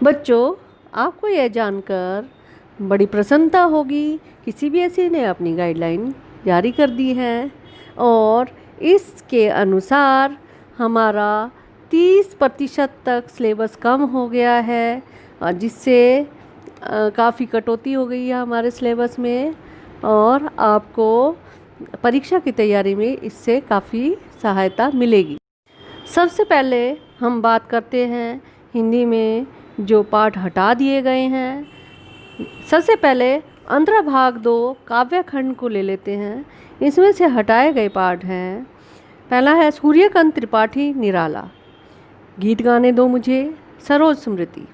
बच्चों, आपको यह जानकर बड़ी प्रसन्नता होगी कि सीबीएसई ने अपनी गाइडलाइन जारी कर दी है और इसके अनुसार हमारा 30% तक सिलेबस कम हो गया है और जिससे काफ़ी कटौती हो गई है हमारे सिलेबस में और आपको परीक्षा की तैयारी में इससे काफ़ी सहायता मिलेगी। सबसे पहले हम बात करते हैं हिंदी में जो पाठ हटा दिए गए हैं। सबसे पहले अंतरा भाग 2 काव्य खंड को ले लेते हैं। इसमें से हटाए गए पाठ हैं। पहला है सूर्यकांत त्रिपाठी निराला, गीत गाने दो मुझे, सरोज स्मृति।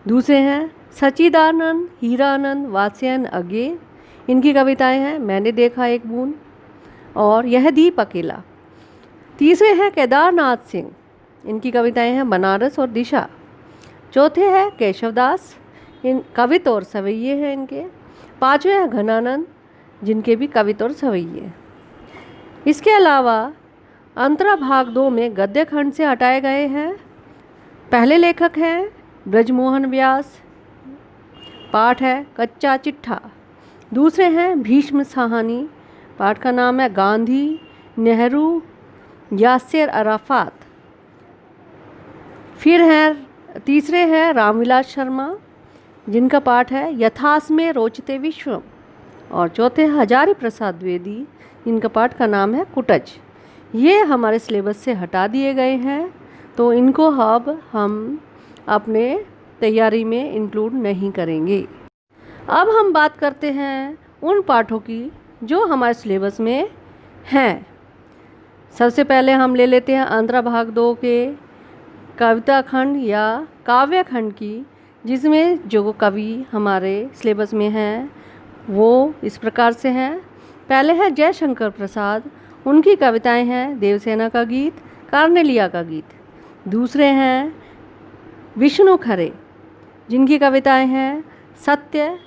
दूसरे हैं सच्चिदानंद हीरानंद वात्स्यायन अज्ञे, इनकी कविताएं हैं मैंने देखा एक बूंद और यह दीप अकेला। तीसरे हैं केदारनाथ सिंह, इनकी कविताएं हैं बनारस और दिशा। चौथे हैं केशवदास, इन कवित और सवैये हैं इनके। पांचवें हैं घनानंद, जिनके भी कवित और सवैये। इसके अलावा अंतरा भाग 2 में गद्य खंड से हटाए गए हैं। पहले लेखक हैं ब्रजमोहन व्यास, पाठ है कच्चा चिट्ठा। दूसरे हैं भीष्म साहनी, पाठ का नाम है गांधी, नेहरू, यासिर अराफात। फिर हैं तीसरे हैं रामविलास शर्मा, जिनका पाठ है यथास्मे रोचते विश्वम। और चौथे हैं हजारी प्रसाद द्विवेदी, जिनका पाठ का नाम है कुटज। ये हमारे सिलेबस से हटा दिए गए हैं, तो इनको अब हम अपने तैयारी में इंक्लूड नहीं करेंगे। अब हम बात करते हैं उन पाठों की जो हमारे सिलेबस में हैं। सबसे पहले हम ले लेते हैं अंतरा भाग 2 के कविता खंड या काव्य खंड की, जिसमें जो कवि हमारे सिलेबस में हैं वो इस प्रकार से हैं। पहले है जयशंकर प्रसाद, उनकी कविताएं हैं देवसेना का गीत, कार्नेलिया का गीत। दूसरे हैं विष्णु खरे, जिनकी कविताएं हैं सत्य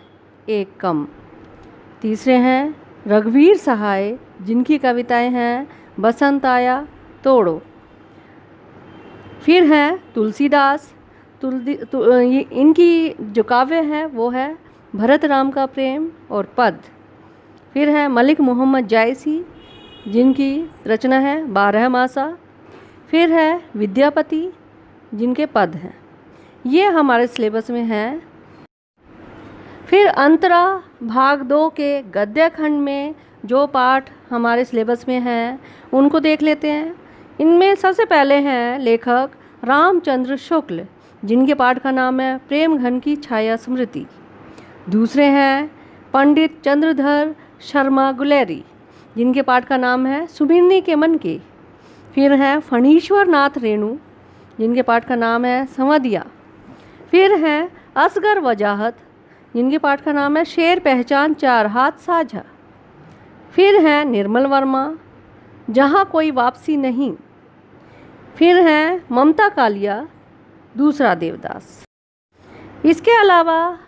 एक कम। तीसरे हैं रघुवीर सहाय, जिनकी कविताएं हैं बसंत आया तोड़ो। फिर हैं तुलसीदास, इनकी जो काव्य है वो है भरत राम का प्रेम और पद। फिर है मलिक मोहम्मद जायसी, जिनकी रचना है 12 मासा। फिर है विद्यापति, जिनके पद हैं। ये हमारे सिलेबस में हैं। फिर अंतरा भाग 2 के गद्य खंड में जो पाठ हमारे सिलेबस में हैं उनको देख लेते हैं। इनमें सबसे पहले हैं लेखक रामचंद्र शुक्ल, जिनके पाठ का नाम है प्रेम घन की छाया स्मृति। दूसरे हैं पंडित चंद्रधर शर्मा गुलेरी, जिनके पाठ का नाम है सुभिन्नी के मन के। फिर हैं फणीश्वर नाथ रेणु, जिनके पाठ का नाम है संवदिया। फिर हैं असगर वजाहत, जिनके पाठ का नाम है शेर पहचान चार हाथ साझा। फिर हैं निर्मल वर्मा, जहाँ कोई वापसी नहीं। फिर हैं ममता कालिया, दूसरा देवदास। इसके अलावा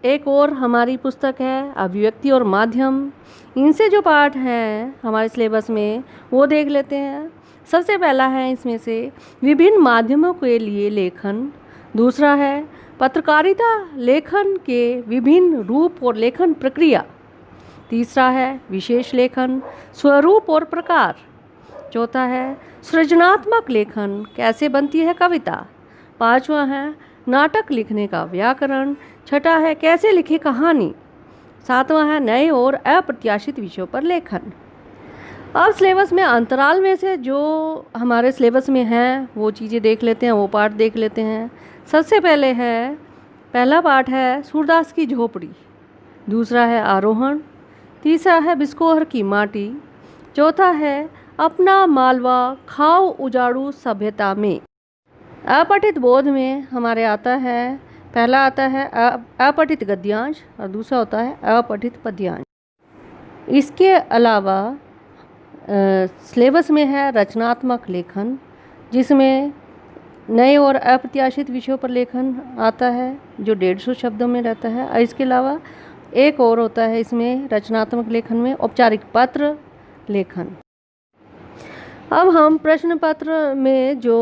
एक और हमारी पुस्तक है अभिव्यक्ति और माध्यम। इनसे जो पाठ हैं हमारे सिलेबस में वो देख लेते हैं। सबसे पहला है इसमें से विभिन्न माध्यमों के लिए लेखन। दूसरा है पत्रकारिता लेखन के विभिन्न रूप और लेखन प्रक्रिया। तीसरा है विशेष लेखन, स्वरूप और प्रकार। चौथा है सृजनात्मक लेखन, कैसे बनती है कविता। पांचवा है नाटक लिखने का व्याकरण। छठा है कैसे लिखे कहानी। सातवां है नए और अप्रत्याशित विषयों पर लेखन। अब सिलेबस में अंतराल में से जो हमारे सिलेबस में हैं वो चीज़ें देख लेते हैं, वो पाठ देख लेते हैं। सबसे पहले है पहला पाठ है सूरदास की झोपड़ी। दूसरा है आरोहण। तीसरा है बिस्कोहर की माटी। चौथा है अपना मालवा खाओ उजाड़ू सभ्यता में। अपठित बोध में हमारे आता है, पहला आता है अपठित गद्यांश और दूसरा होता है अपठित पद्यांश। इसके अलावा सिलेबस में है रचनात्मक लेखन, जिसमें नए और अप्रत्याशित विषयों पर लेखन आता है जो 150 शब्दों में रहता है। और इसके अलावा एक और होता है इसमें रचनात्मक लेखन में औपचारिक पत्र लेखन। अब हम प्रश्न पत्र में जो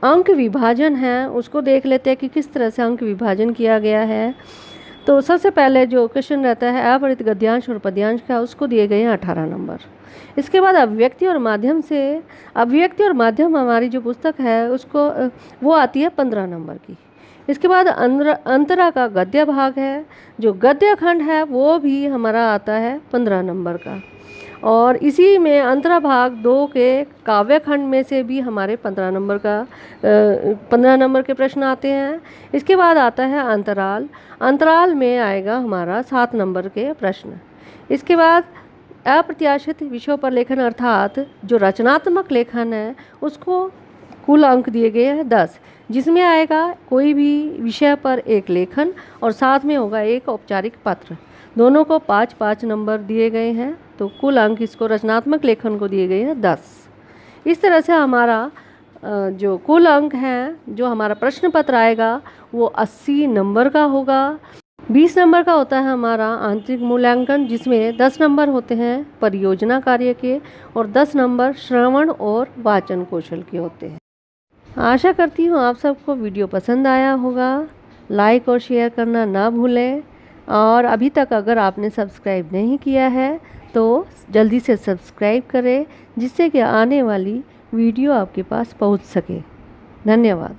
अंक विभाजन है उसको देख लेते हैं कि किस तरह से अंक विभाजन किया गया है। तो सबसे पहले जो क्वेश्चन रहता है अपरित गद्यांश और पद्यांश का, उसको दिए गए हैं 18 नंबर। इसके बाद अभिव्यक्ति और माध्यम हमारी जो पुस्तक है उसको वो आती है 15 नंबर की। इसके बाद अंतरा का गद्य भाग है, जो गद्य खंड है वो भी हमारा आता है 15 नंबर का। और इसी में अंतरा भाग 2 के काव्य खंड में से भी हमारे 15 नंबर के प्रश्न आते हैं। इसके बाद आता है अंतराल में आएगा हमारा 7 नंबर के प्रश्न। इसके बाद अप्रत्याशित विषयों पर लेखन अर्थात जो रचनात्मक लेखन है उसको कुल अंक दिए गए हैं 10, जिसमें आएगा कोई भी विषय पर एक लेखन और साथ में होगा एक औपचारिक पत्र। दोनों को 5-5 नंबर दिए गए हैं, तो कुल अंक इसको रचनात्मक लेखन को दिए गए हैं 10। इस तरह से हमारा जो कुल अंक हैं, जो हमारा प्रश्न पत्र आएगा वो 80 नंबर का होगा। 20 नंबर का होता है हमारा आंतरिक मूल्यांकन, जिसमें 10 नंबर होते हैं परियोजना कार्य के और 10 नंबर श्रवण और वाचन कौशल के होते हैं। आशा करती हूँ आप सबको वीडियो पसंद आया होगा। लाइक और शेयर करना ना भूलें, और अभी तक अगर आपने सब्सक्राइब नहीं किया है तो जल्दी से सब्सक्राइब करें, जिससे कि आने वाली वीडियो आपके पास पहुंच सके। धन्यवाद।